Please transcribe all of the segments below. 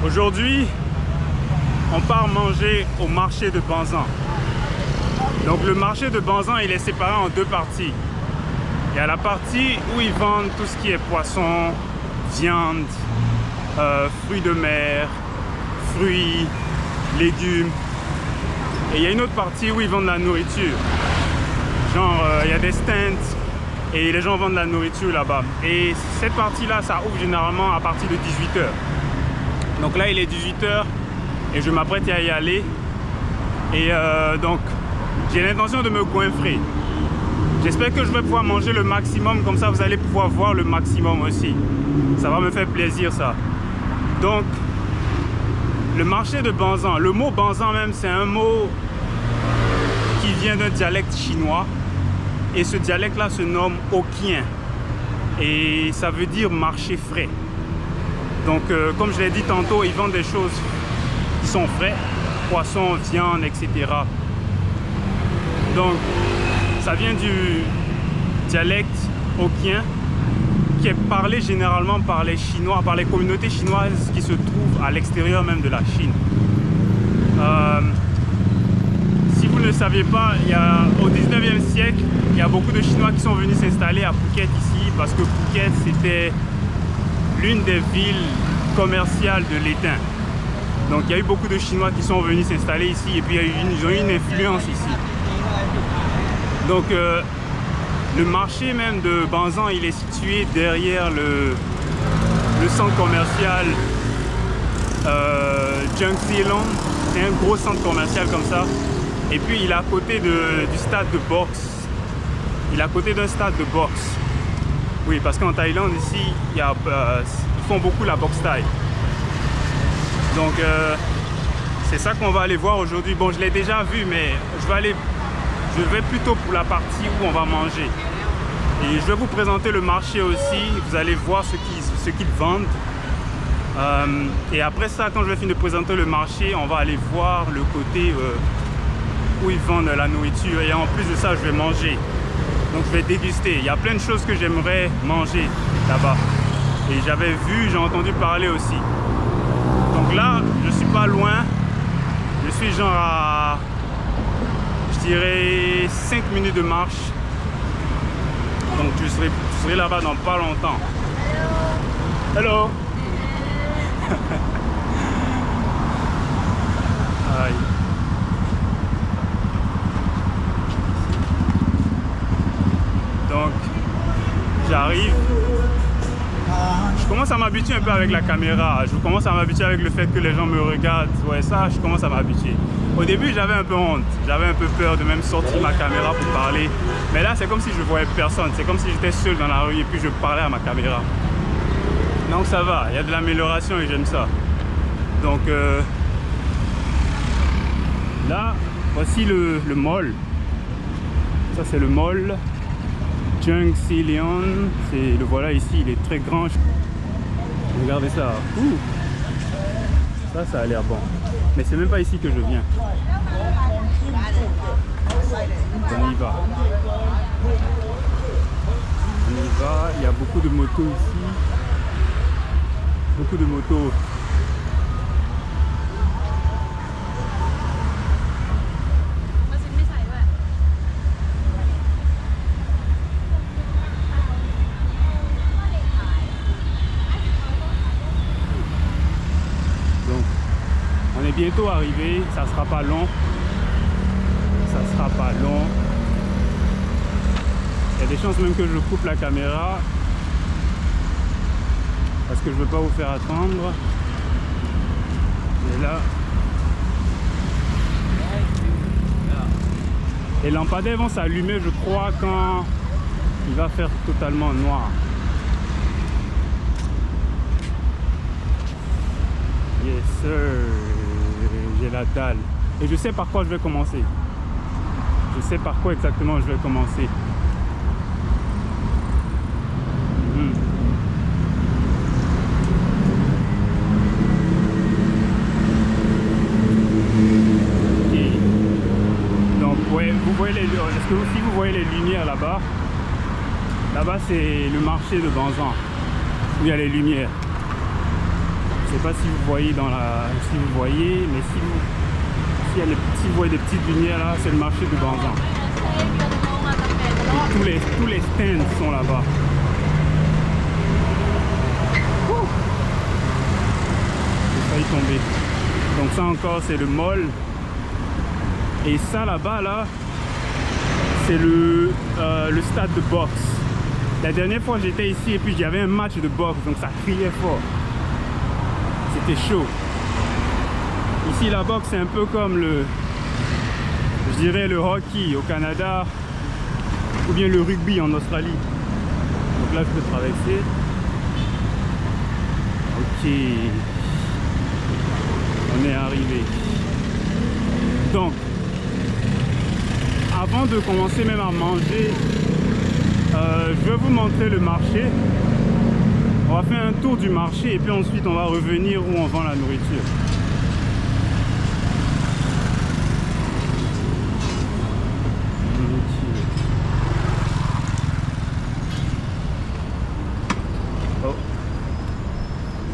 Aujourd'hui, on part manger au marché de Banzan. Donc le marché de Banzan, il est séparé en deux parties. Il y a la partie où ils vendent tout ce qui est poisson, viande, fruits de mer, fruits, légumes. Et il y a une autre partie où ils vendent la nourriture. Genre, il y a des stands et les gens vendent de la nourriture là-bas. Et cette partie-là, ça ouvre généralement à partir de 18 h. Donc là, il est 18 h et je m'apprête à y aller. Et donc, j'ai l'intention de me goinfrer. J'espère que je vais pouvoir manger le maximum, comme ça vous allez pouvoir voir le maximum aussi. Ça va me faire plaisir ça. Donc, le marché de Banzan, le mot Banzan même, c'est un mot qui vient d'un dialecte chinois. Et ce dialecte-là se nomme Hokkien. Et ça veut dire marché frais. Donc, comme je l'ai dit tantôt, ils vendent des choses qui sont frais, poissons, viande, etc. Donc, ça vient du dialecte Hokkien qui est parlé généralement par les Chinois, par les communautés chinoises qui se trouvent à l'extérieur même de la Chine. Si vous ne le saviez pas, au 19e siècle, il y a beaucoup de Chinois qui sont venus s'installer à Phuket ici parce que Phuket c'était l'une des villes commerciales de l'étain. Donc il y a eu beaucoup de Chinois qui sont venus s'installer ici et puis ils ont eu une influence ici. Donc le marché même de Banzan, il est situé derrière le centre commercial Zhengzilong. C'est un gros centre commercial comme ça. Et puis il est à côté du stade de boxe. Il est à côté d'un stade de boxe. Oui, parce qu'en Thaïlande ici, ils font beaucoup la boxe thaï. Donc c'est ça qu'on va aller voir aujourd'hui. Bon, je l'ai déjà vu, mais je vais plutôt pour la partie où on va manger. Et je vais vous présenter le marché aussi. Vous allez voir ce qu'ils vendent. Et après ça, quand je vais finir de présenter le marché, on va aller voir le côté où ils vendent la nourriture. Et en plus de ça, je vais manger. Donc je vais déguster. Il y a plein de choses que j'aimerais manger là-bas. Et j'ai entendu parler aussi. Donc là, je suis pas loin. Je suis genre à, je dirais, 5 minutes de marche. Donc je serai là-bas dans pas longtemps. Hello. Aïe. Donc j'arrive. Je commence à m'habituer un peu avec la caméra. Je commence à m'habituer avec le fait que les gens me regardent. Ouais, ça, je commence à m'habituer. Au début, j'avais un peu honte. J'avais un peu peur de même sortir ma caméra pour parler. Mais là, c'est comme si je voyais personne. C'est comme si j'étais seul dans la rue et puis je parlais à ma caméra. Donc ça va, il y a de l'amélioration et j'aime ça. Donc là, voici le mall. Ça, c'est le mall Zhengzilong. Le voilà ici, il est très grand. Regardez ça. Ouh. Ça a l'air bon. Mais c'est même pas ici que je viens. On y va. On y va. Il y a beaucoup de motos ici. Beaucoup de motos. Bientôt arrivé, ça sera pas long. Ça sera pas long. Il y a des chances même que je coupe la caméra parce que je veux pas vous faire attendre. Et là, les lampadaires vont s'allumer, je crois, quand il va faire totalement noir. Yes sir. J'ai la dalle. Et je sais par quoi je vais commencer. Je sais par quoi exactement je vais commencer. Okay. Donc ouais, vous voyez si vous voyez les lumières là-bas, là-bas c'est le marché de Banzan où il y a les lumières. Je sais pas si vous voyez si vous voyez, mais si vous voyez des petites lumières là, c'est le marché de Banzan. Et tous les stands sont là-bas. J'ai failli tomber. Donc ça encore c'est le mall. Et ça là-bas là, c'est le stade de boxe. La dernière fois j'étais ici et puis il y avait un match de boxe, donc ça criait fort. C'était chaud. Ici la boxe c'est un peu comme je dirais le hockey au Canada ou bien le rugby en Australie. Donc là je peux traverser. Ok. On est arrivé. Donc avant de commencer même à manger, je vais vous montrer le marché. On va faire un tour du marché et puis ensuite on va revenir où on vend la nourriture. Oh.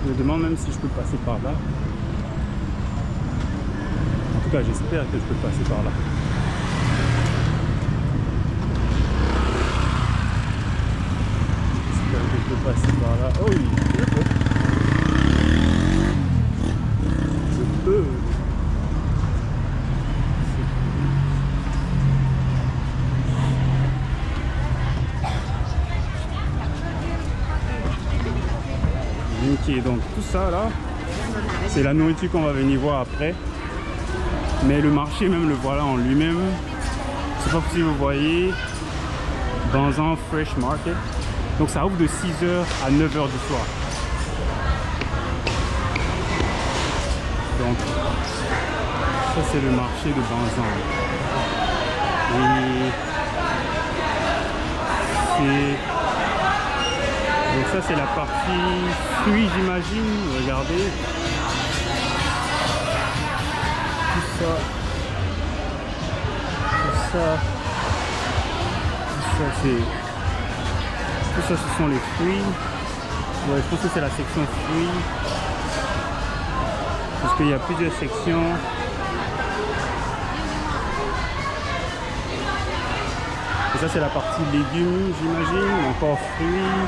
Je me demande même si je peux passer par là. En tout cas j'espère que je peux passer par là. Je peux passer par là. Oh oui, je peux. Je peux. Ok, donc tout ça là, c'est la nourriture qu'on va venir voir après. Mais le marché même le voilà en lui-même. Je sais pas si vous voyez. Banzan Fresh Market. Donc ça ouvre de 6h à 9h du soir. Donc ça c'est le marché de Banzan. Donc ça c'est la partie fruits j'imagine. Regardez. Tout ça c'est... Tout ça ce sont les fruits. Ouais, je pense que c'est la section fruits. Parce qu'il y a plusieurs sections. Et ça c'est la partie légumes j'imagine. Encore fruits.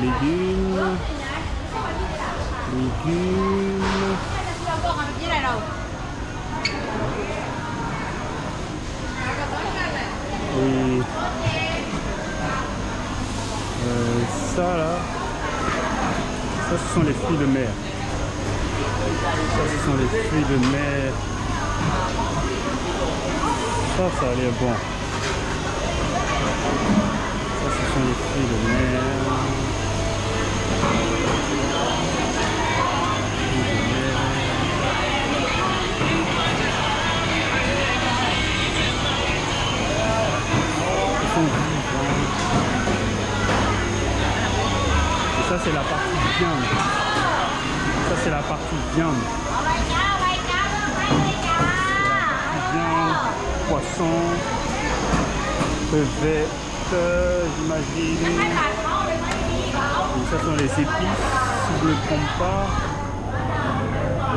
Légumes. Et ça là, ça ce sont les fruits de mer. Ça ce sont les fruits de mer. Ça a l'air bon. Ça ce sont les fruits de mer. Et ça c'est la partie viande. Ça c'est la partie viande. Viande, poisson, crevettes, j'imagine. Ça sont les épices, si je ne me trompe pas.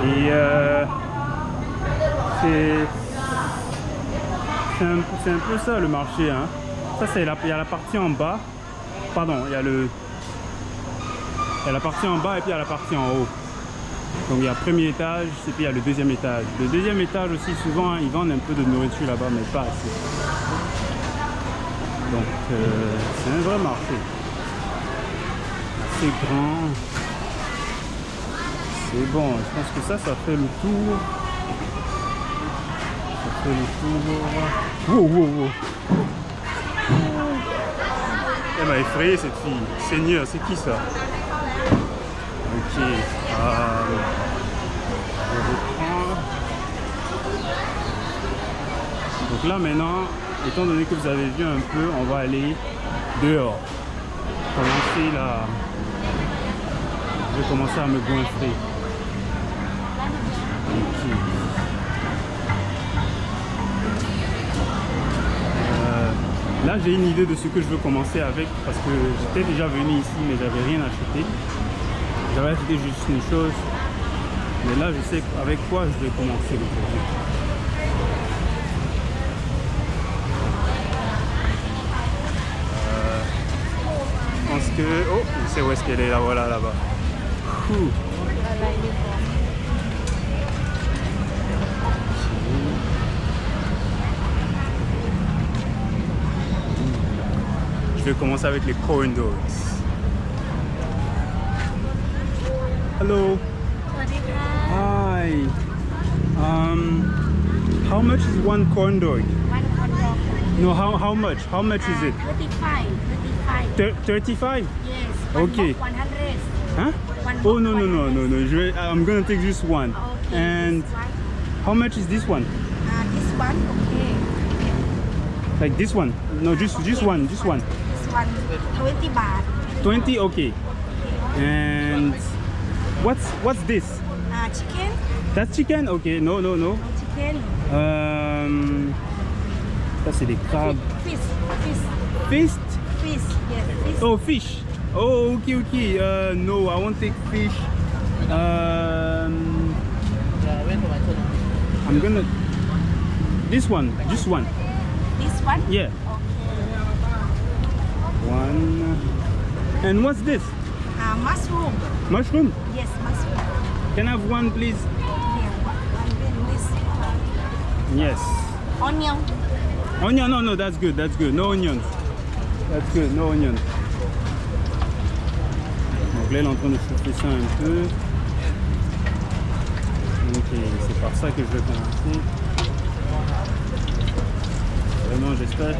Et c'est un peu ça le marché, hein. Ça c'est il y a la partie en bas. Pardon, il y a la partie en bas et puis il y a la partie en haut. Donc il y a le premier étage et puis il y a le deuxième étage. Le deuxième étage aussi souvent ils vendent un peu de nourriture là-bas mais pas assez. Donc c'est un vrai marché. Assez grand. C'est bon, je pense que ça fait le tour. Ça fait le tour. Wow, wow, wow. Elle m'a effrayé cette fille. Seigneur, c'est qui ça? Ok. On reprend. Donc là maintenant, étant donné que vous avez vu un peu, on va aller dehors. Commencer là. Je vais commencer à me goinfrer. Là, j'ai une idée de ce que je veux commencer avec parce que j'étais déjà venu ici, mais j'avais rien acheté. J'avais acheté juste une chose. Mais là, je sais avec quoi je vais commencer aujourd'hui. Je pense que... Oh, je sais où est-ce qu'elle est, là, voilà, là-bas. Je vais commencer avec les corn dogs. Hello. Hi. How much is one corn dog? One hot dog. No, how much? How much is it? 35. 35? Yes. Okay. 100. Huh? Oh no no no no no! I'm gonna take just one. Okay. And this one. how much is this one? This one, okay. Like this one? No, just one, just one. This one, 20 baht. 20? Okay. And what's this? Chicken. That's chicken? Okay. No no no. No chicken. Ça c'est des crabes. Fish. Fish? Fish. Yes. Fish. Oh, fish. Oh, okay, okay. No, I won't take fish. I'm gonna... This one, just one. This one? Yeah. One. And what's this? Mushroom. Mushroom? Yes, mushroom. Can I have one, please? Yeah. This. Yes. Onion. Onion? No, that's good, that's good. No onions. That's good, no onions. Donc là, elle est en train de chauffer ça un peu. Ok, c'est par ça que je vais commencer. Vraiment, j'espère.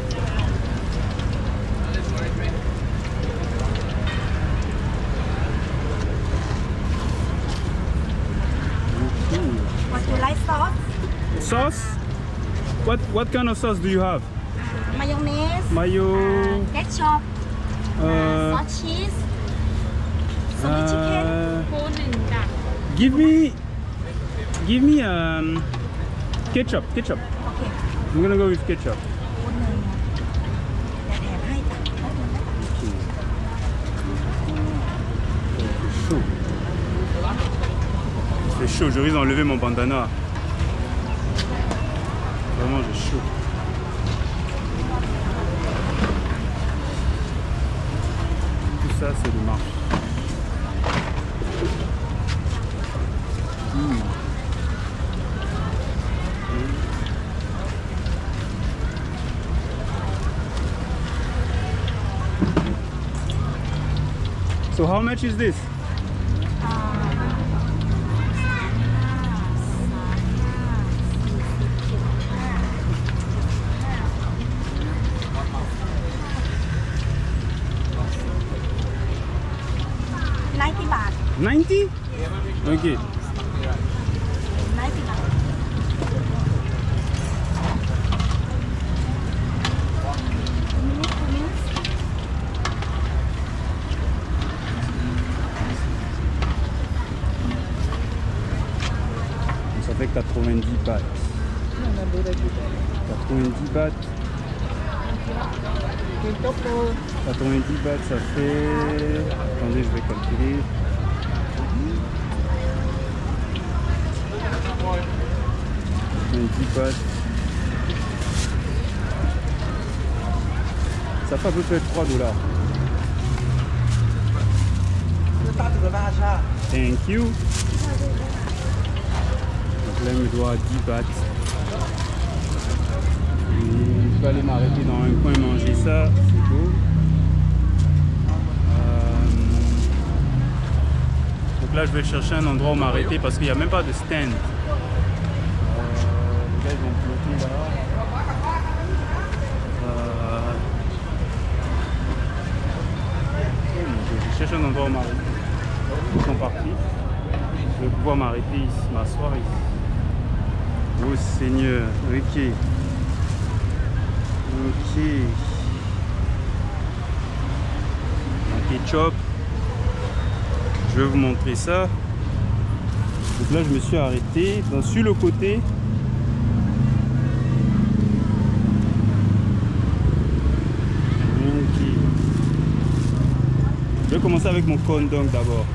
What you like sauce? Sauce? What kind of sauce do you have? Mayonnaise. Mayo. Ketchup. Sauce cheese. Sweet chicken. Give me ketchup. Okay. I'm gonna go with ketchup. คนหนึ่งแต่แถมให้จ้ะ Chaud. C'est chaud, je risque d'enlever mon bandana. Vraiment, j'ai chaud. Tout ça, c'est le marché. So how much is this? $90. 90? Okay. 90 baht. Ça fait 90 bahts. 90 bahts. 90 bahts, ça fait... Attendez, je vais calculer. 90 bahts. Ça fait à peu près $3. Thank you. Donc là, il me doit 10 bahts. Je peux aller m'arrêter dans un coin manger ça, c'est beau. Donc là, je vais chercher un endroit où m'arrêter parce qu'il n'y a même pas de stand. Les gars, ils vont flotter là. Je cherche un endroit où m'arrêter. Ils sont partis. Je vais pouvoir m'arrêter ici, m'asseoir ici. Oh Seigneur, ok. Ok. Un ketchup. Je vais vous montrer ça. Donc là, je me suis arrêté sur le côté. commencer avec mon corn dog d'abord.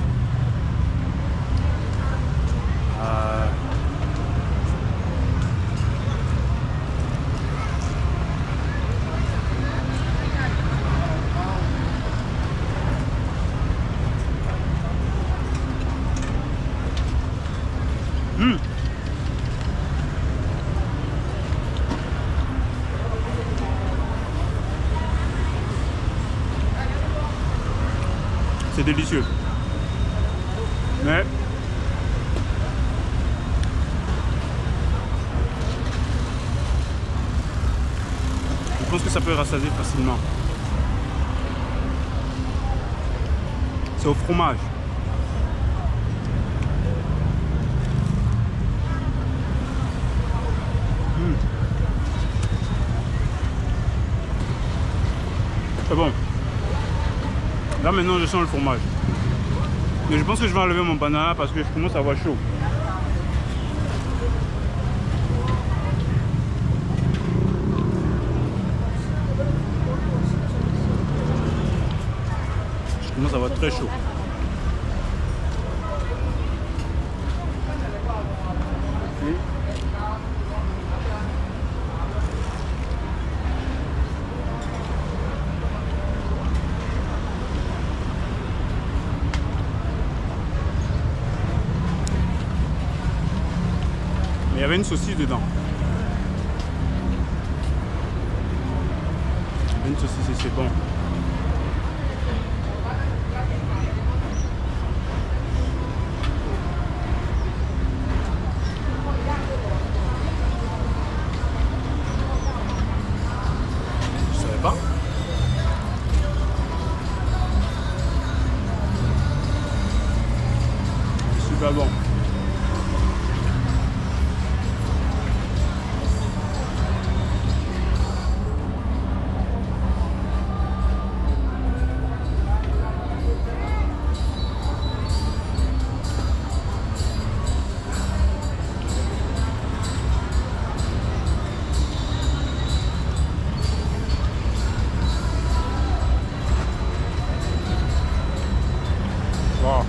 C'est délicieux. Mais je pense que ça peut rassasier facilement. C'est au fromage. C'est bon. Là maintenant je sens le fromage. Mais je pense que je vais enlever mon banana parce que je commence à avoir chaud. Je commence à avoir très chaud. Il y avait une saucisse dedans. Une saucisse et c'est bon. Je savais pas. C'est super bon. Wow.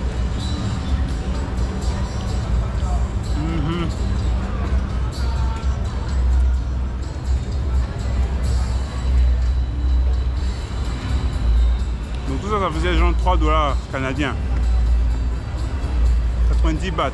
Donc tout ça, ça faisait genre 3 dollars canadiens. 90 bahts.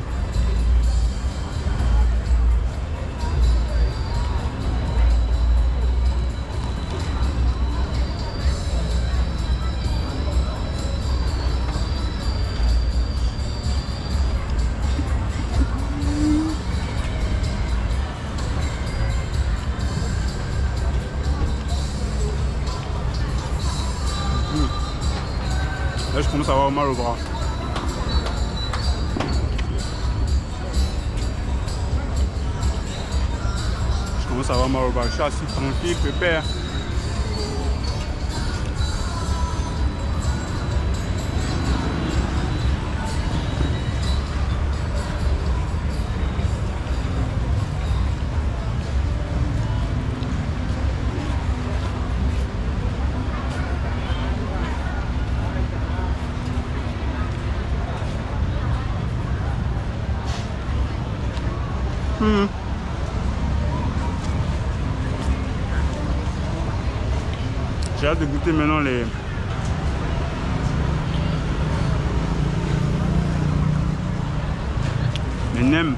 Là, je commence à avoir mal au bras. Je commence à avoir mal au bras. Je suis assis tranquille, pépère. J'ai hâte de goûter maintenant les nems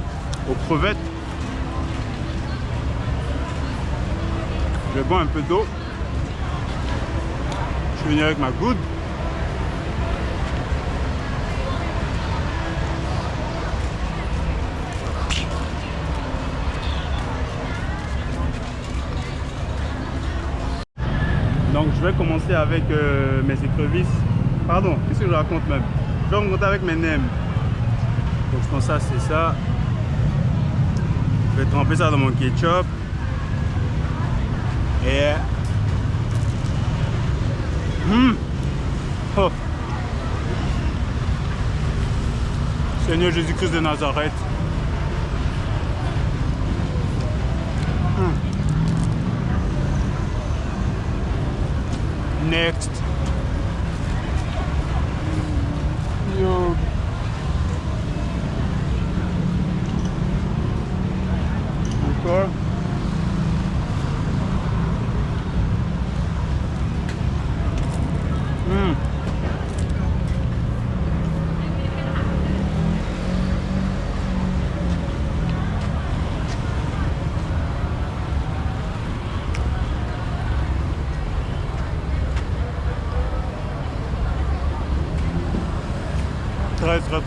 aux crevettes. Je vais boire un peu d'eau. Je vais venir avec ma goutte. Donc je vais commencer avec mes écrevisses. Pardon, qu'est-ce que je raconte même? Je vais commencer avec mes nems. Donc je pense que ça c'est ça. Je vais tremper ça dans mon ketchup. Et... Oh. Seigneur Jésus-Christ de Nazareth. Next. Yo. Encore.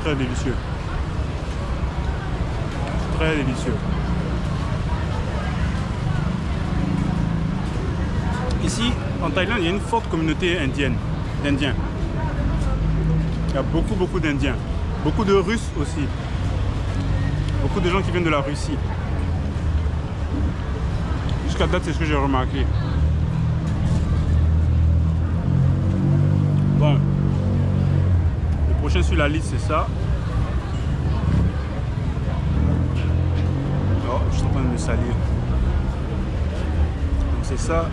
Très délicieux. Très délicieux. Ici, en Thaïlande, il y a une forte communauté indienne, d'Indiens. Il y a beaucoup d'Indiens. Beaucoup de Russes aussi. Beaucoup de gens qui viennent de la Russie. Jusqu'à date, c'est ce que j'ai remarqué. Bon. Le prochain sur la liste, c'est ça. Oh, je suis en train de me salir. Donc c'est ça.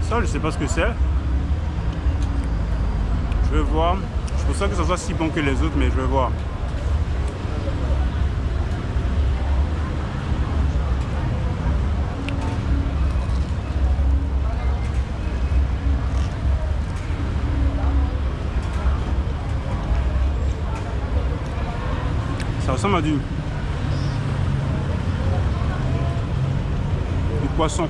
Ça, je sais pas ce que c'est. Je vais voir. Je pense pas que ça soit si bon que les autres, mais je vais voir. Ça ressemble à du poisson.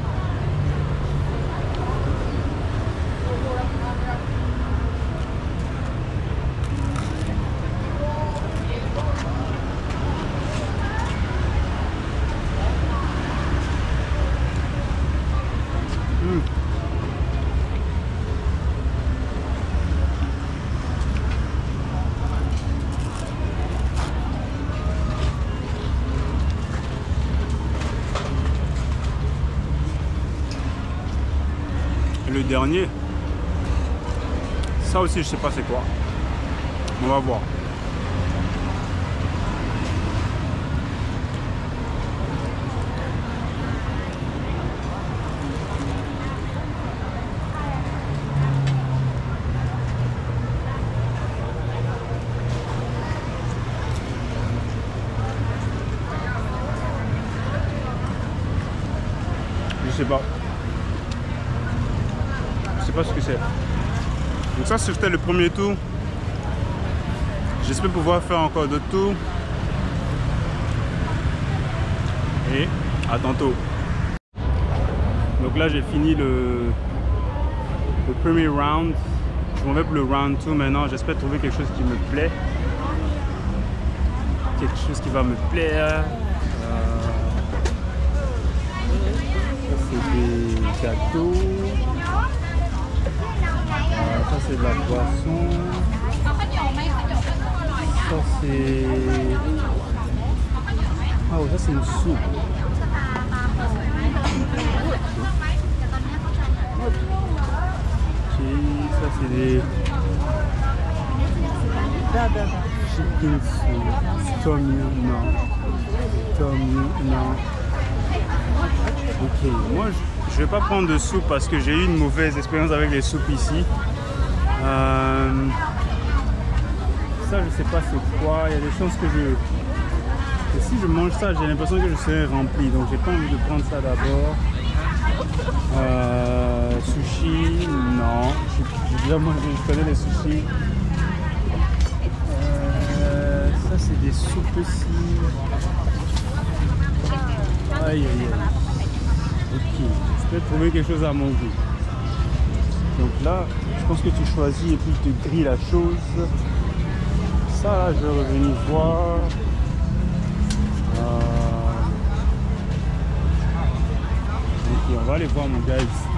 Le dernier, ça aussi je sais pas c'est quoi, on va voir. Je sais pas. Je sais pas ce que c'est. Donc ça c'était le premier tour. J'espère pouvoir faire encore d'autres tours. Et à tantôt. Donc là j'ai fini le premier round. Je m'en vais pour le round 2 maintenant. J'espère trouver quelque chose qui me plaît. Quelque chose qui va me plaire. Ça c'est des gâteaux. Ça c'est de la boisson. Ça c'est... Ah oh, ça c'est une soupe. Ça c'est des... Chicken soup. Tom yum, non. Tom yum, non. Ok, moi je vais pas prendre de soupe parce que j'ai eu une mauvaise expérience avec les soupes ici. Ça je sais pas c'est quoi, il y a des chances que si je mange ça j'ai l'impression que je serai rempli, donc j'ai pas envie de prendre ça d'abord. Sushi, non, j'ai déjà mangé, je connais les sushis. Ça c'est des soupes aussi. Aïe aïe aïe. Ok, je peux trouver quelque chose à mon goût. Donc là, je pense que tu choisis et puis tu grilles la chose. Ça là, je vais revenir voir. va aller voir mon gars ici.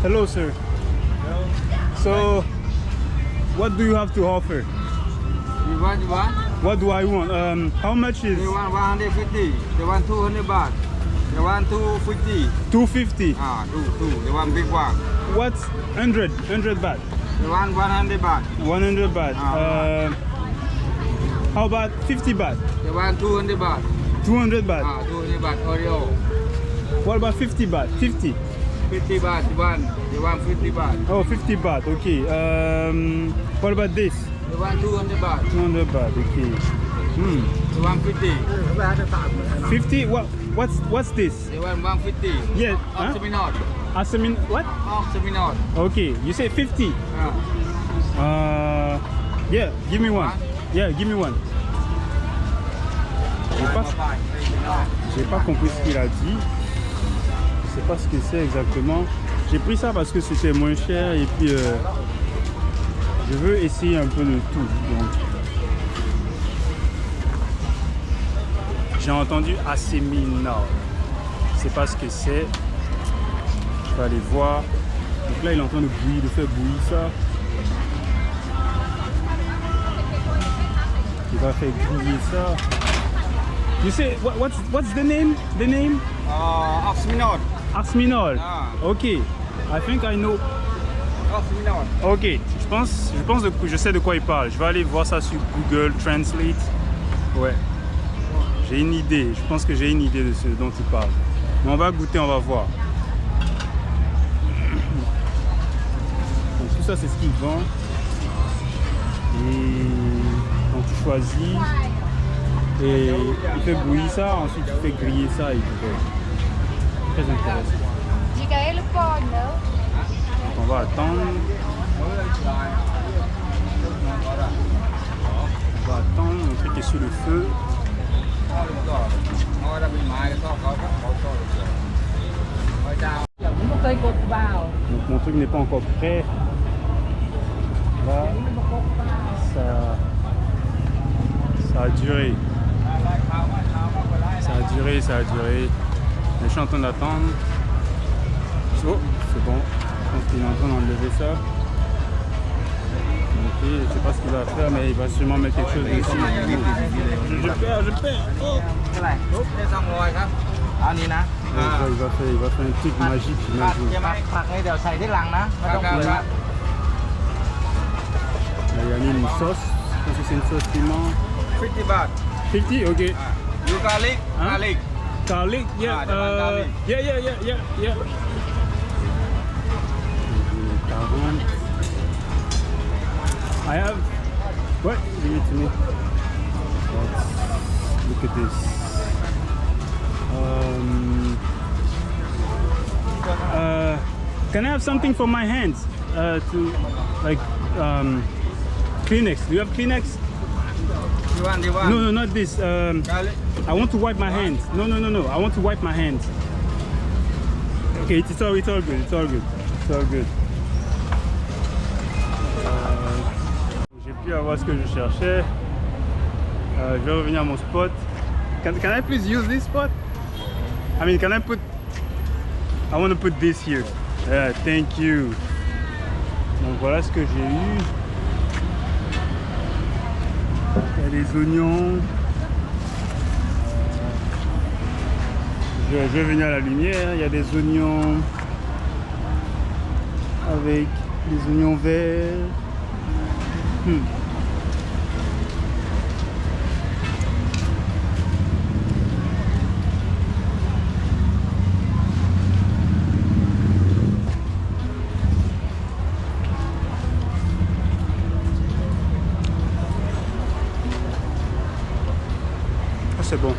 Hello, sir. So, what do you have to offer? You want? What do I want? How much is They want 150. They want 200 baht. They want 250. 250? Two. They want big one. What's 100 baht? They want 100 baht. 100 baht. How about 50 baht? They want 200 baht. 200 baht. 200 baht Oreo. What about 50 baht? 50? 50 baht. They want 50 baht. Oh, 50 baht. Okay. What about this? They want 200 baht. 200 baht. Okay. They want 50. 50? What's this? They want 150. Yeah. Huh? Oxyminot. Asamin, what? Oxyminot. Okay. You say 50? Yeah. Give me one. Yeah, give me one. J'ai pas compris ce qu'il a dit. Je sais pas ce que c'est exactement. J'ai pris ça parce que c'était moins cher et puis je veux essayer un peu de tout. Donc, j'ai entendu Asaminot. Je sais pas ce que c'est. Je vais aller voir. Donc là, il est en train de bouillir, de faire bouillir ça. Il va faire griller ça. You say what's the name? The name? Oxyminot. Asaminot. Ah. Okay. I think I know. Oxyminot. Ok. Je sais de quoi il parle. Je vais aller voir ça sur Google Translate. Ouais. J'ai une idée. Je pense que j'ai une idée de ce dont il parle. Mais on va goûter, on va voir. Donc tout ça, c'est ce qu'il vend. Et donc tu choisis. Et il fait bouillir ça, ensuite il fait griller ça et tout. Très intéressant. Donc on va attendre. On va attendre, mon truc est sur le feu. Donc mon truc n'est pas encore prêt. Là, ça a duré. Ça a duré. Je suis en train d'attendre. Oh, c'est bon. Je pense qu'il est en train d'enlever ça. Ok, je ne sais pas ce qu'il va faire, mais il va sûrement mettre quelque chose dessus. Je perds. Oh. Il va faire un truc magique, j'imagine. Il a mis une sauce. Je pense que c'est une sauce piment. 50 baht. 50, ok. You garlic? Huh? Garlic. Garlic, yeah. Garlic. Yeah. I have. What? Give it to me. Look at this. Can I have something for my hands? To like Kleenex. Do you have Kleenex? You want? No, not this. Garlic. I want to wipe my hands. No. I want to wipe my hands. Okay, it's all good. J'ai pu avoir ce que je cherchais. Je vais revenir à mon spot. Can I please use this spot? I mean, can I put? I want to put this here. Yeah, thank you. Donc voilà ce que j'ai eu. Il y a des oignons. Je vais venir à la lumière. Il y a des oignons avec des oignons verts. Ah, c'est bon.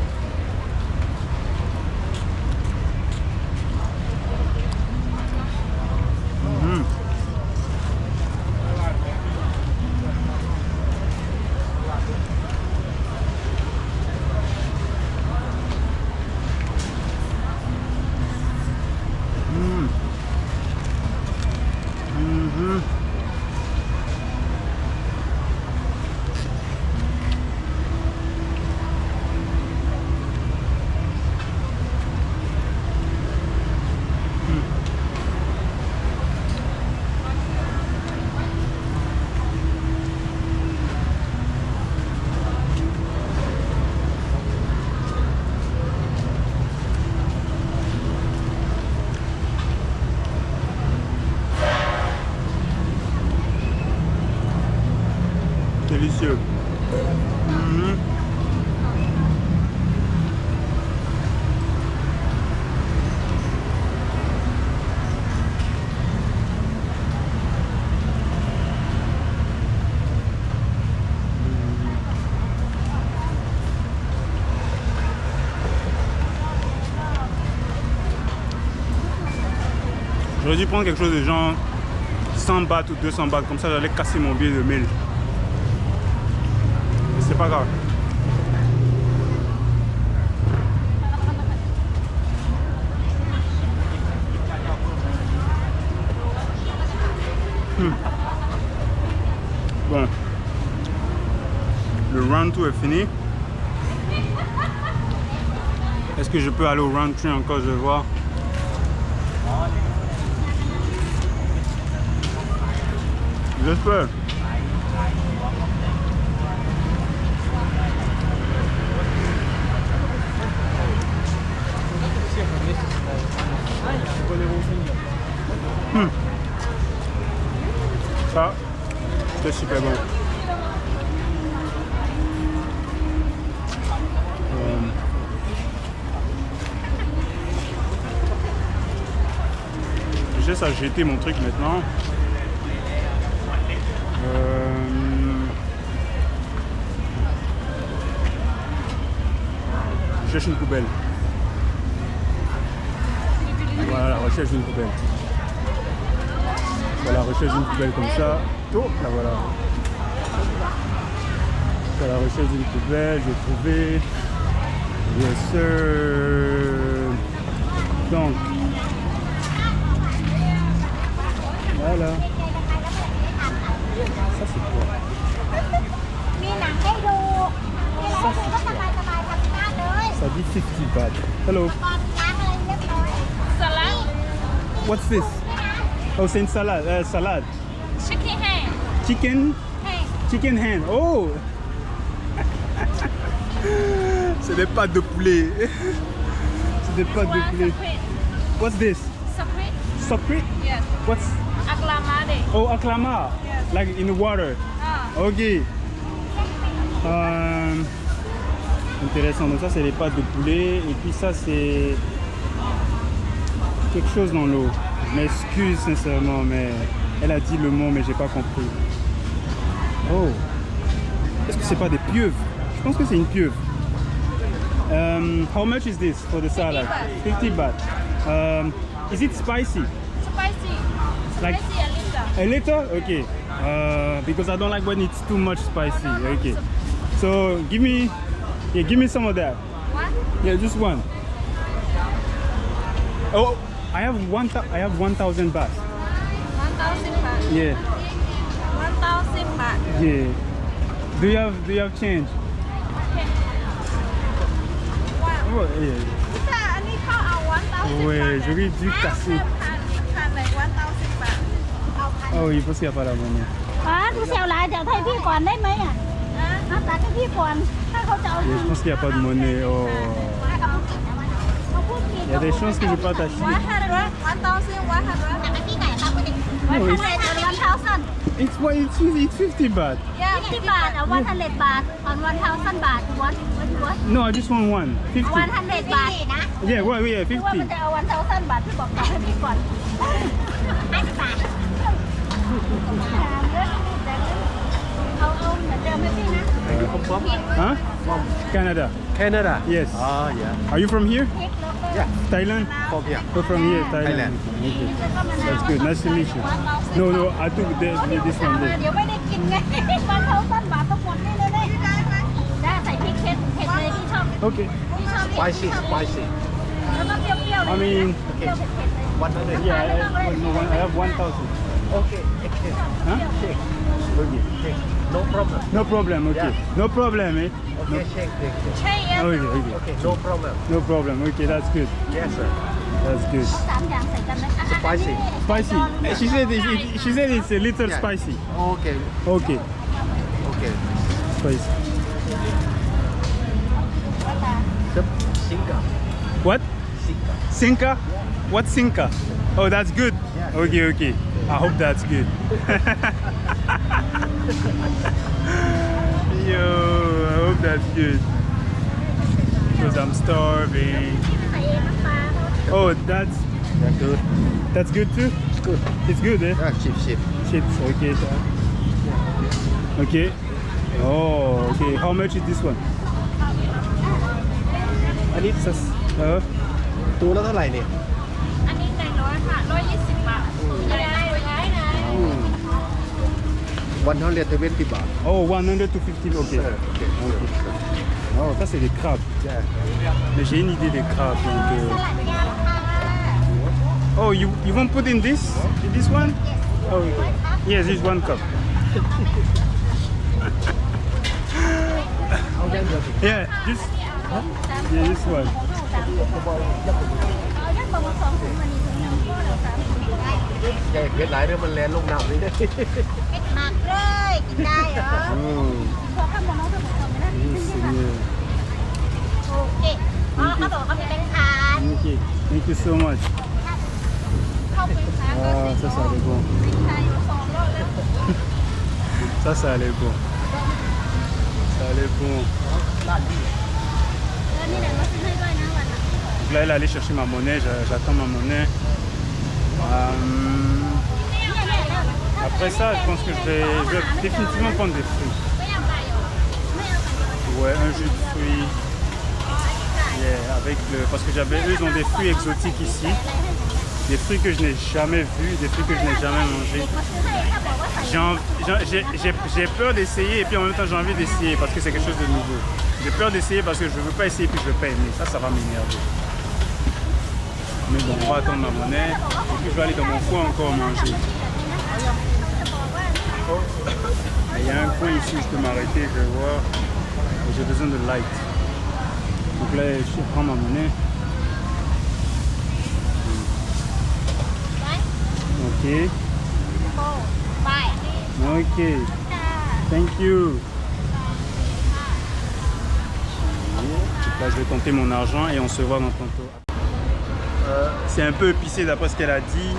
J'aurais dû prendre quelque chose de genre 100 bahts ou 200 bahts, comme ça j'allais casser mon billet de 1000. Mais c'est pas grave. Bon. Le round 2 est fini. Est-ce que je peux aller au round 3 encore, je vais voir. J'espère. Ça, c'est super bon. J'ai ça jeter mon truc maintenant. Je cherche une poubelle. Voilà, recherche une poubelle. Voilà, recherche une poubelle comme ça. Oh, là voilà. Voilà, recherche une poubelle, j'ai trouvé. Yes sir. Donc. Voilà. Ça c'est quoi? Ça dit 50 bahts. Hello. Salad, What's this? Oh, c'est une salade. Salade. chicken hand, Chicken. hand, Chicken hand. Oh. C'est des pâtes de poulet. C'est des pâtes de poulet. squid, What's this? squid, Soprit? yes, What's? aklamade, Oh, aklama. Yes. Like in the water. Ok. Intéressant. Donc ça c'est les pâtes de poulet. Et puis ça c'est quelque chose dans l'eau. Je m'excuse sincèrement, mais elle a dit le mot, mais j'ai pas compris. Oh. Est-ce que c'est pas des pieuvres? Je pense que c'est une pieuvre. How much is this for the salad? 50 baht. Is it spicy? spicy, Like- spicy A a little. little? Okay. Because I don't like when it's too much spicy. Okay. So give me some of that. What? Yeah, just one. Oh, I have 1,000 baht. 1,000 baht. Yeah, 1,000 baht. yeah. Do you have change? Wow. Oh, yeah. อันนี้เขาเอา 1,000 Ouais, baht. j'aurais dû casser. พันเลย 1,000 baht. เอาพัน Oh oui, parce qu'il n'y a pas la monnaie. ป้าดูเซลลายเดี๋ยวให้พี่ก่อนได้ไหมอ่ะเอาตัดให้พี่ก่อนถ้าเขาจะเอา Yeah, je pense qu'il n'y a pas de monnaie. Oh. เขาพูดผิด Il y a des chances que je parte à Chine. 1,100 แต่ให้พี่ไก่ครับคุณเด็ก No, วัน it's, เท้าสั้น it's 50 baht. 50 บาทเอา100 บาทตอน1,000 บาทวัน No, I just want one. 100 บาทนะ Yeah, well, yeah, พี่ว่ามัน 50. จะเอา1,000 บาทพี่บอกตัดให้พี่ก่อน50 บาทเอาเหมือนเดิมไหมพี่นะ Huh? Canada. Canada. Yes. Ah, yeah. Are you from here? พริกแล้วก็ Yeah. Thailand? From here. We're from here, Thailand. Thailand. Okay. แล้วก็มะนาว That's good. Nice to meet you. No, no, I took this one. เดี๋ยวไม่ได้กินไง1,000 บาทต้องหมดนี่เลยได้ได้ใส่พริกเผ็ดเลยที่ชอบ Okay. ที่ชอบ Spicy, spicy. แล้วก็เปรี้ยวๆเลย I mean, เปรี้ยวเผ็ดๆเลย 100. yeah, I have 1,000. Okay, okay. Huh? Okay. Okay. No problem. No problem. Okay. No problem, eh? Okay, shake, shake, shake. ใช่เอ็ม Okay, okay. Okay, no problem. No problem. Okay, that's good. Yes, sir. That's good. 3 อย่างใส่กันนะคะ Spicy. Spicy. She said it's a little Yeah. spicy. Okay, Okay. okay. Spicy. Singa. What? Singa. Sinka? What Sinka? Oh, that's good. Yeah. Okay, okay. I hope that's good. Yo, I hope that's good. Because I'm starving. ใส่เองน้ำปลา Oh, that's good. good too? It's good. It's good, eh? Yeah, cheap, cheap. Chips, okay. Okay. Oh, okay. How much is this one? อันนี้ This is- ตัวละเท่าไหร่เนี่ย อันนี้100ค่ะ120 บาท 120 baht. Oh, 100 to 50, ok. Okay. Oh, ça c'est des crabes. Yeah. Mais j'ai une idée des crabes. Donc, Oh, you won't put in this one? Oh, yes, this one cup. Yeah, this one. อย่าเกิดหลายเรื่องมันแลนลงน้ำนี่ หมักเลยกินได้เหรอ Oh, พอข้ามมองข้ามมองไม่ได้ yes, yeah. โอเคอ๋อเขาบอกเขามีเป็นทาน Okay, thank you so much. เข้าเป็นทาน Ah, ça allait bon. ใช่สองรอบแล้ว Ça allait bon. Ça allait bon. แล้วนี่แหละมาซื้อให้ด้วยนะวันน่ะ Donc là, elle est allée chercher ma monnaie, j'attends ma monnaie. Après ça, je pense que je vais définitivement prendre des fruits. ไม่เอาไปหรอไม่เอาไป Ouais, un jus de fruits. Yeah, avec parce que eux, ils ont des fruits exotiques ici. Des fruits que je n'ai jamais vus, des fruits que je n'ai jamais mangés. มาซื้อให้ถ้าบอกว่าใส่ J'ai peur d'essayer et puis en même temps j'ai envie d'essayer parce que c'est quelque chose de nouveau. J'ai peur d'essayer parce que je ne veux pas essayer puis je ne veux pas aimer. Ça va m'énerver. Mais bon, on va attendre ma monnaie et puis je vais aller dans mon coin encore manger. Il y a un coin ici où je peux m'arrêter, je vais voir. J'ai besoin de light. Donc là, je prends ma monnaie. Ok. ไป Ok. Thank you. Là, je vais compter mon argent et on se voit dans tantôt. C'est un peu épicé d'après ce qu'elle a dit.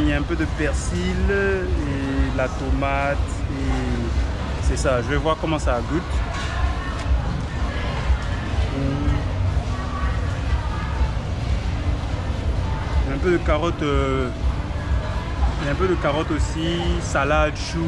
Il y a un peu de persil et de la tomate. C'est ça, je vais voir comment ça goûte. Il y a un peu de carottes. Il y a un peu de carottes aussi, salade, chou.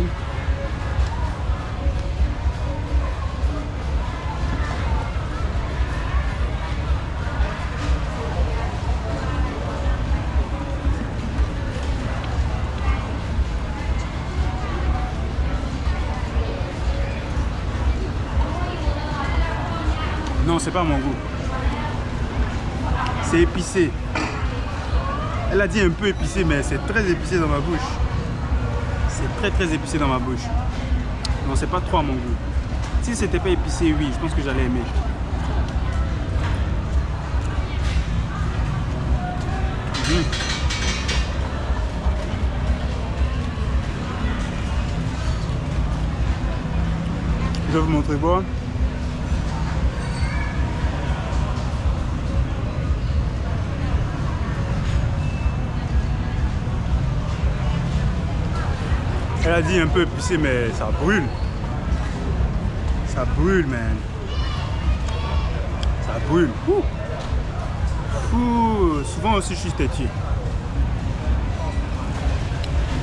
Non, c'est pas mon goût. C'est épicé. Elle a dit un peu épicé, mais c'est très épicé dans ma bouche. C'est très très épicé dans ma bouche. Non, c'est pas trop à mon goût. Si c'était pas épicé, oui, je pense que j'allais aimer. Je vais vous montrer quoi. Elle a dit un peu épicé, mais ça brûle. Ça brûle, man. Ça brûle. Ouh. Ouh. Souvent aussi, je suis têtier.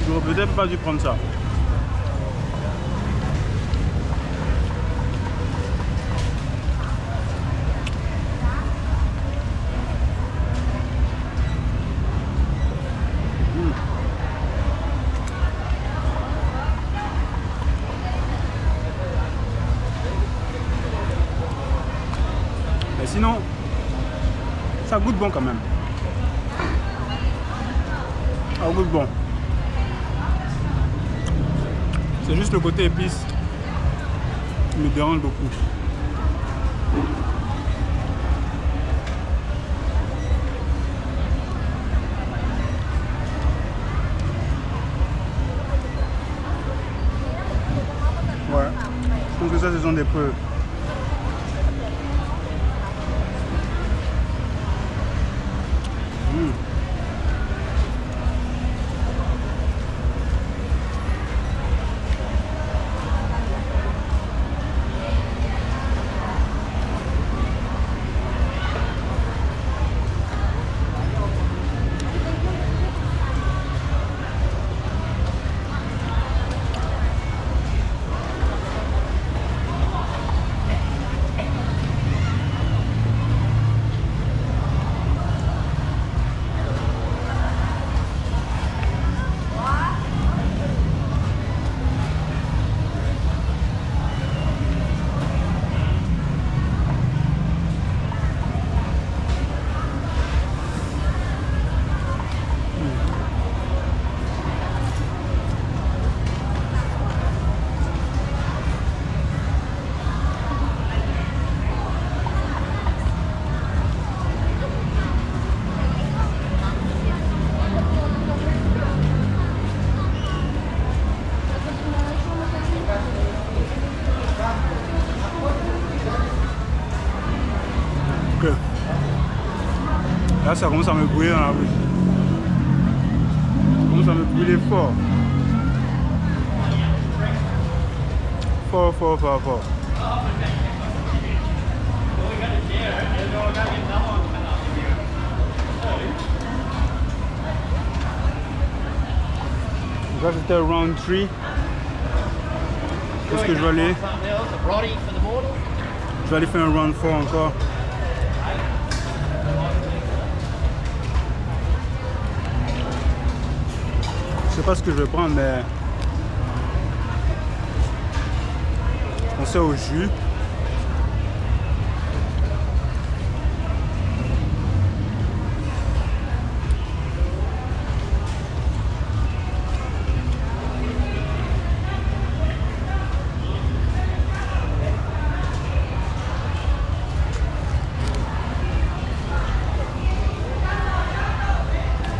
J'aurais peut-être pas dû prendre ça. Mais sinon, ça goûte bon quand même. Ça goûte bon. C'est juste le côté épice qui me dérange beaucoup. Ouais, je pense que ça, ce sont des preuves. Ok. Là, ça commence à me brûler dans la bouche. Ça commence à me brûler fort. Fort, fort, fort, fort. Là, c'était round 3. Est-ce que je vais aller? Je vais aller faire un round 4 encore. Je sais pas ce que je vais prendre, mais je pensais au jus.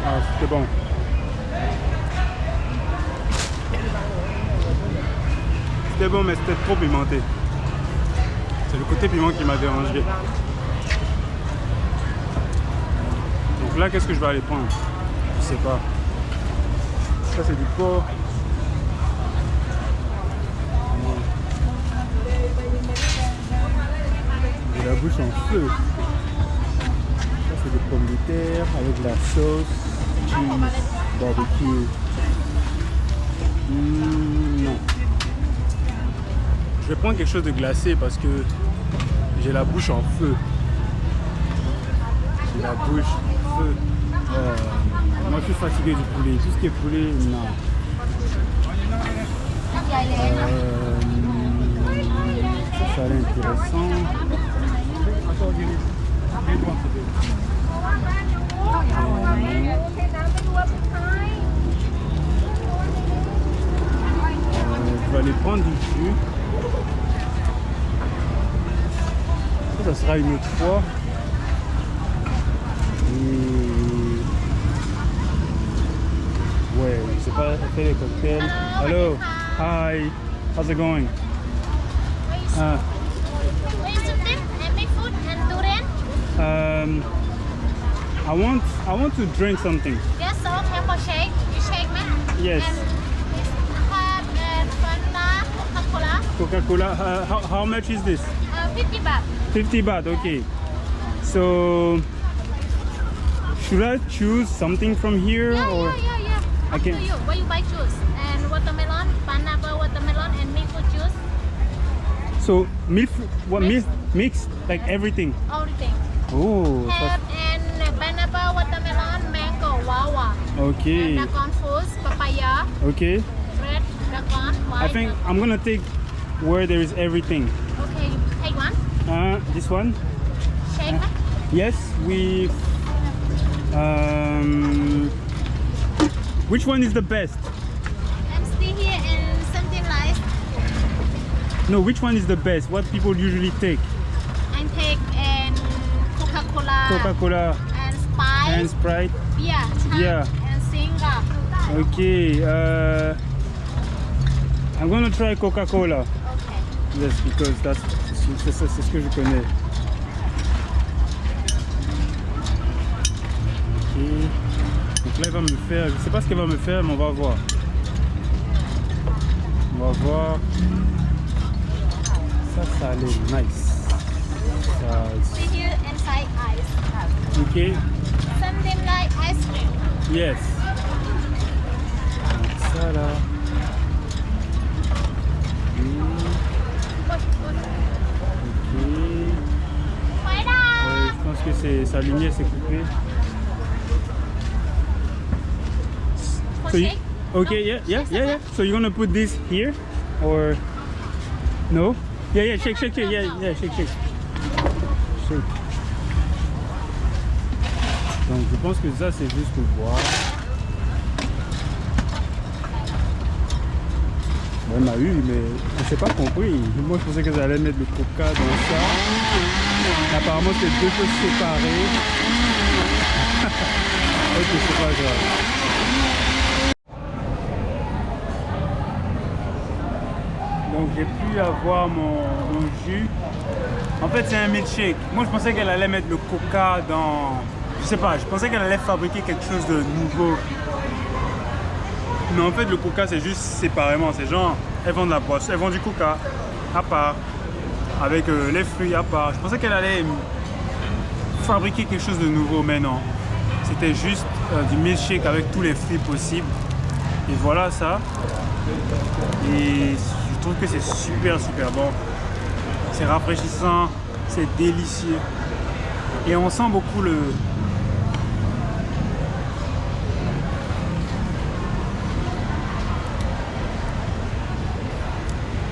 Ah, c'était bon. C'était bon, mais c'était trop pimenté. C'est le côté piment qui m'a dérangé. Donc là, qu'est-ce que je vais aller prendre? Je sais pas. Ça, c'est du porc. J'ai la bouche en feu. Ça, c'est des pommes de terre avec la sauce, cheese, barbecue. Non. Je vais prendre quelque chose de glacé parce que j'ai la bouche en feu. J'ai la bouche en feu. Moi, je suis fatigué du poulet. Tout ce qui est poulet, non. Ça a l'air intéressant. Je vais aller prendre du jus. Ça sera une autre fois. Ouais, je sais pas faire les cocktails. Hello, hi, how's it going? I want to drink something. Yes, so apple shake. You shake me? Yes. And Fanta, Coca-Cola. Coca-Cola. How much is this? 50 baht. 50 baht. Okay. So should I choose something from here or? Yeah. I Up can- to you. What you buy juice? And watermelon, pineapple, watermelon, and mango juice. So mix like everything. Everything. Oh. Have and pineapple, watermelon, mango, guava. Okay. And dragon fruit, papaya, Okay. red dragon, white. I think I'm gonna take where there is everything. Okay, you take one. This one. Shake it. Yes, we. Which one is the best? And stay here and something like No, which one is the best? What people usually take? and take and Coca-Cola. Coca-Cola And Sprite. and Sprite. Beer. Yeah. And Singa. Okay. I'm gonna try Coca-Cola. Okay. Yes, because c'est ce que je connais. Ok. Donc là, il va me faire. Je sais pas ce qu'elle va me faire, mais on va voir. On va voir. Ça a l'air nice. Ça, See here inside ice. ok. Something like ice cream. Yes. Donc ça là. Ok. Je pense que sa lumière s'est coupée. So you, okay, yeah. So you're gonna put this here, or no? Yeah, shake, shake. Shake. Donc je pense que ça c'est juste pour boire. On m'a eu, mais je sais pas compris. Moi je pensais que ça allait mettre le coca dans ça. Apparemment c'est deux choses séparées. Ok, c'est pas grave. Donc j'ai pu avoir mon jus. En fait, c'est un milkshake. Moi, je pensais qu'elle allait mettre le coca dans... Je sais pas, je pensais qu'elle allait fabriquer quelque chose de nouveau. Mais en fait, le coca, c'est juste séparément. C'est genre, elles vendent la boisson, elles vendent du coca à part, avec les fruits à part. Je pensais qu'elle allait fabriquer quelque chose de nouveau, mais non. C'était juste du milkshake avec tous les fruits possibles. Et voilà ça. Et je trouve que c'est super bon. C'est rafraîchissant, c'est délicieux. Et on sent beaucoup le...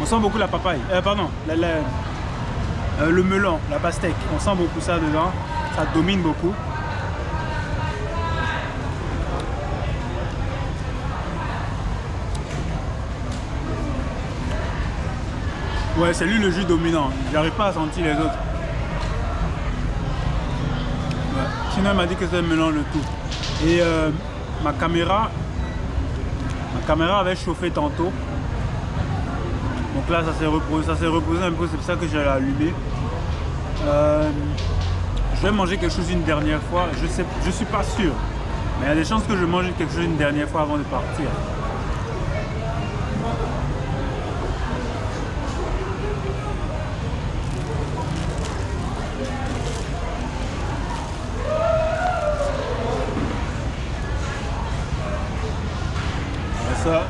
On sent beaucoup la papaye. Pardon, le melon, la pastèque. On sent beaucoup ça dedans. Ça domine beaucoup. Ouais, c'est lui le jus dominant. J'arrive pas à sentir les autres. Ouais. Sinon, il m'a dit que c'était un melon le tout. Et ma caméra avait chauffé tantôt. Donc là, ça s'est reposé un peu. C'est pour ça que j'ai allumé. Je vais manger quelque chose une dernière fois. Je suis pas sûr. Mais il y a des chances que je mange quelque chose une dernière fois avant de partir. Ça.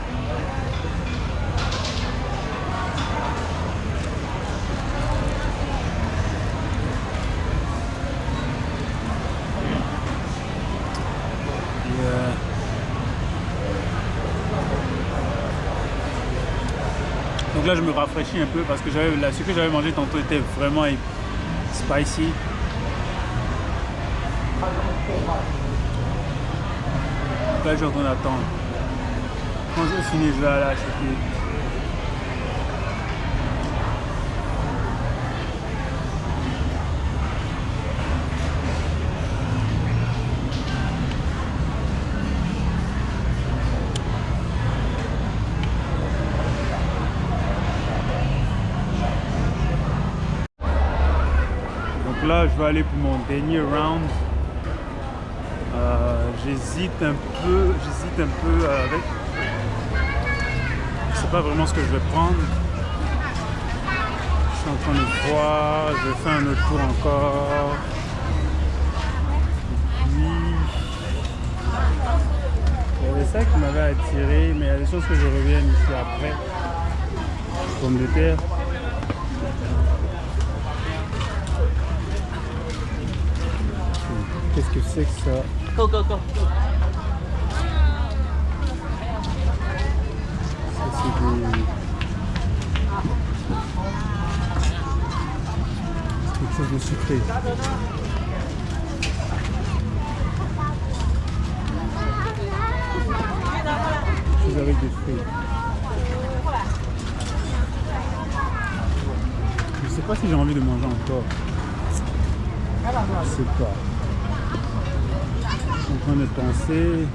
Donc là je me rafraîchis un peu parce que ce que j'avais mangé tantôt était vraiment spicy. Donc là je suis en train d'attendre. Quand je finis, je vais aller acheter. Donc là, je vais aller pour mon dernier round. J'hésite un peu avec... Je sais pas vraiment ce que je vais prendre. Je suis en train de voir, je vais faire un autre tour encore. Et puis... il y avait ça qui m'avait attiré, mais il y a des choses que je revienne ici après. Pommes de terre. Qu'est-ce que c'est que ça? Go. C'est quelque chose de sucré. Quelque chose avec des fruits. Je sais pas si j'ai envie de manger encore. Je sais pas. Je suis en train de penser.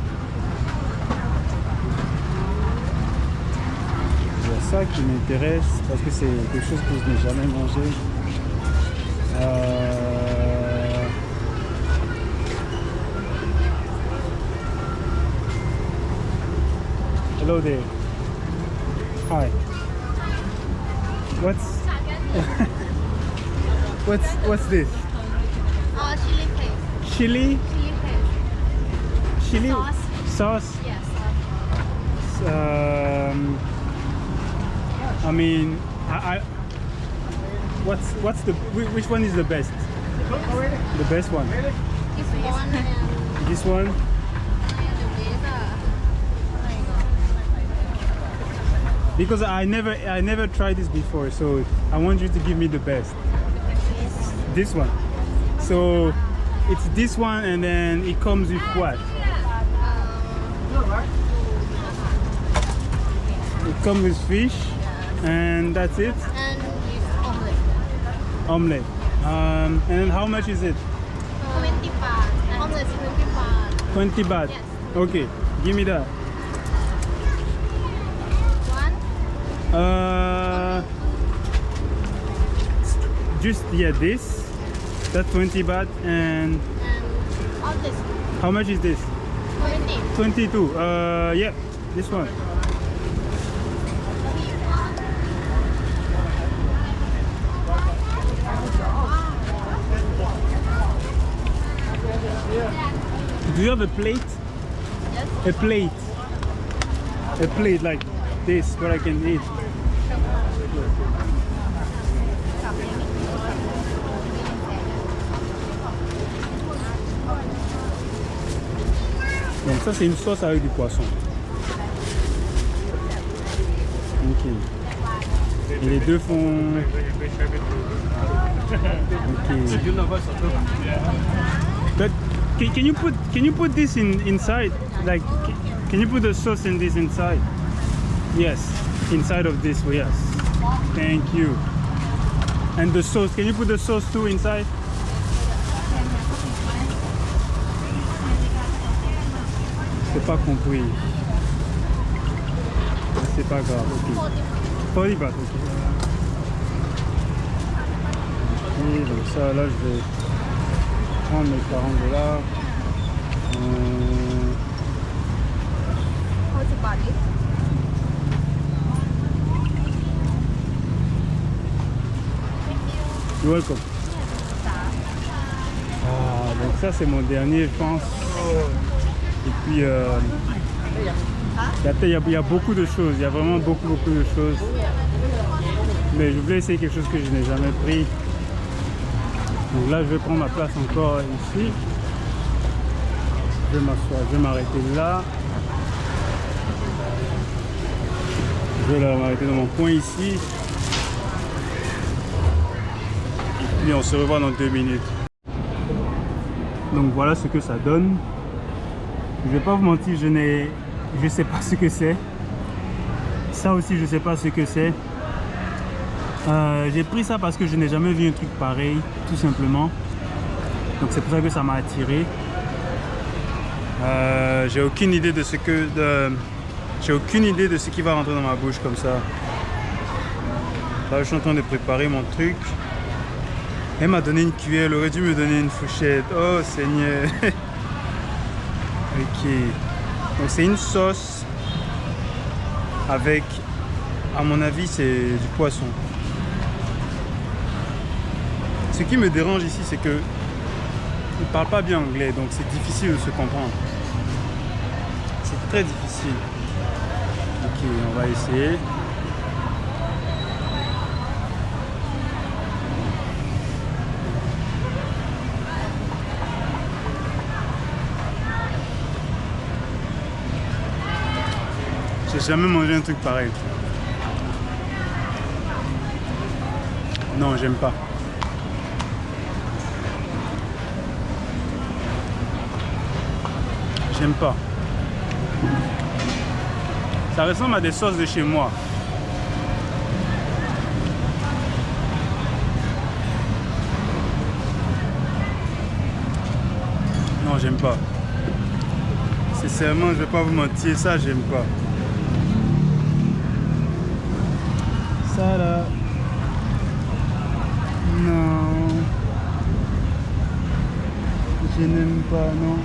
Ça qui m'intéresse parce que c'est quelque chose que je n'ai jamais mangé. Hello there. Hi. What's this? Chili paste. Chili? Chili paste. Chili Sauce. sauce? Yes. I mean, which one is the best? The best one. This one and This one. Because I never tried this before, so I want you to give me the best. This one. So it's this one, and then it comes with what? It comes with fish. And that's it? And omelet. Omelette. And then how much is it? 20 baht. Omelet 20 baht. 20 baht? Yes. Okay, give me that. One. just yeah this. That's 20 baht and And all this how much is this? 20. 22. Yeah, this one. Do you have a plate? Yes. A plate. A plate like this where I can eat. Donc ça c'est une sauce avec du poisson. Ok. Et les deux font... Ok. But can you put this inside? Like can you put the sauce in this inside? Yes, inside of this. Yes. Thank you. And the sauce, can you put the sauce too inside? C'est pas compris. C'est pas grave. Ok. 40 baht. Ok. Et donc ça là je vais prendre mes 40 $. How's the body? You're welcome. Ah, donc ça c'est mon dernier je pense. Et puis il y a beaucoup de choses, il y a vraiment beaucoup de choses. Mais je voulais essayer quelque chose que je n'ai jamais pris. Donc là je vais prendre ma place encore ici. Je vais m'asseoir, je vais m'arrêter là. Je vais m'arrêter dans mon coin ici. Et puis on se revoit dans 2 minutes. Donc voilà ce que ça donne. Je vais pas vous mentir, je sais pas ce que c'est. Ça aussi je sais pas ce que c'est. J'ai pris ça parce que je n'ai jamais vu un truc pareil, tout simplement. Donc c'est pour ça que ça m'a attiré. J'ai aucune idée de ce que j'ai aucune idée de ce qui va rentrer dans ma bouche comme ça. Là je suis en train de préparer mon truc. Elle m'a donné une cuillère, elle aurait dû me donner une fourchette. Oh Seigneur. Ok. Donc c'est une sauce avec, à mon avis, c'est du poisson. Ce qui me dérange ici, c'est que ils ne parlent pas bien anglais, donc c'est difficile de se comprendre. C'est très difficile. Ok, on va essayer. J'ai jamais mangé un truc pareil. Non, j'aime pas. J'aime pas. Ça ressemble à des sauces de chez moi. Non, j'aime pas. Sincèrement, je vais pas vous mentir, ça j'aime pas. Ça là. Non. Je n'aime pas, non.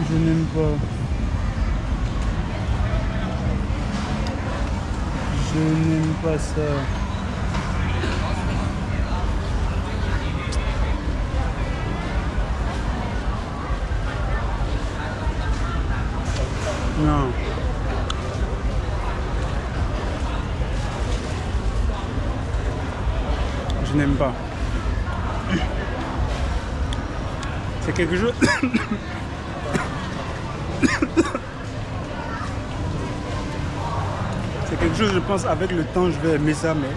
Je n'aime pas. Je n'aime pas ça. Non. Je n'aime pas. C'est quelque chose... C'est quelque chose, je pense, avec le temps, je vais aimer ça, mais...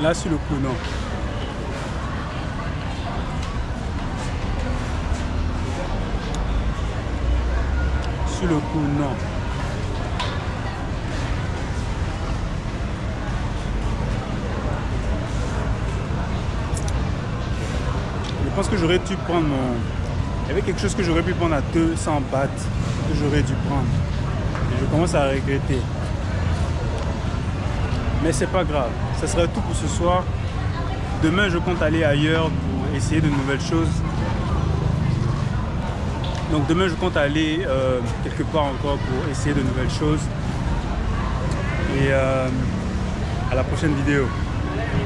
Là, sur le coup, non. Sur le coup, non. Je pense que j'aurais dû prendre mon... Il y avait quelque chose que j'aurais pu prendre à 200 bahts, que j'aurais dû prendre. commence à regretter. Mais c'est pas grave. Ça sera tout pour ce soir. Demain, je compte aller ailleurs pour essayer de nouvelles choses. Donc demain, je compte aller quelque part encore pour essayer de nouvelles choses. Et à la prochaine vidéo.